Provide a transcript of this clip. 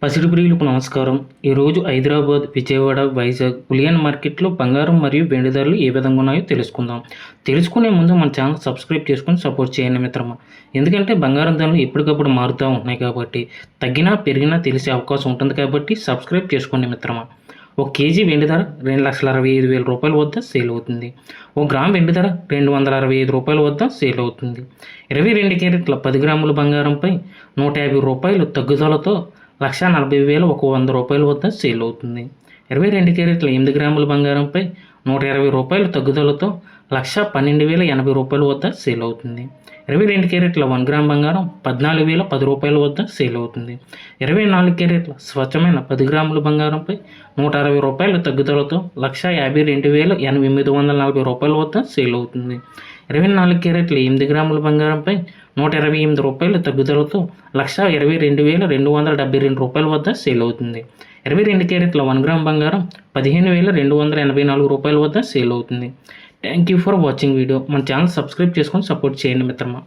పసిడి ప్రియులకు నమస్కారం. ఈరోజు హైదరాబాద్, విజయవాడ, వైజాగ్ బులియన్ మార్కెట్లో బంగారం మరియు వెండి ధరలు ఏ విధంగా ఉన్నాయో తెలుసుకుందాం. తెలుసుకునే ముందు మన ఛానల్ సబ్స్క్రైబ్ చేసుకొని సపోర్ట్ చేయండి మిత్రమా. ఎందుకంటే బంగారం ధరలు ఎప్పటికప్పుడు మారుతూ ఉంటున్నాయి కాబట్టి తగ్గినా పెరిగినా తెలిసే అవకాశం ఉంటుంది కాబట్టి సబ్స్క్రైబ్ చేసుకోండి మిత్రమా. 1 కేజీ వెండి ధర 2,65,000 రూపాయల వద్ద సేల్ అవుతుంది. 1 గ్రామ్ వెండి ధర 265 రూపాయల వద్ద సేల్ అవుతుంది. 22 క్యారెట్ల 10 గ్రాముల బంగారంపై 150 రూపాయలు తగ్గుదలతో 1,40,100 రూపాయల వద్ద సేల్ అవుతుంది. 22 క్యారెట్ల 8 గ్రాముల బంగారంపై 120 రూపాయలు తగ్గుదలతో 1,12,080 రూపాయల వద్ద సేల్ అవుతుంది. 22 క్యారెట్ల 1 గ్రామ్ బంగారం 14,010 రూపాయల వద్ద సేల్ అవుతుంది. 24 క్యారెట్ల స్వచ్ఛమైన 10 గ్రాముల బంగారంపై 160 రూపాయల తగ్గుదలతో 1,52,840 రూపాయల వద్ద సేల్ అవుతుంది. 24 క్యారెట్ల 8 గ్రాముల బంగారంపై 128 రూపాయల తగ్గుదలతో 122,272 రూపాయల వద్ద సేల్ అవుతుంది. 22 క్యారెట్ల 1 గ్రామ్ బంగారం 15,284 రూపాయల వద్ద సేల్ అవుతుంది. Thank you for watching video. మన ఛానల్ సబ్స్క్రైబ్ చేసుకొని సపోర్ట్ చేయండి మిత్రమా.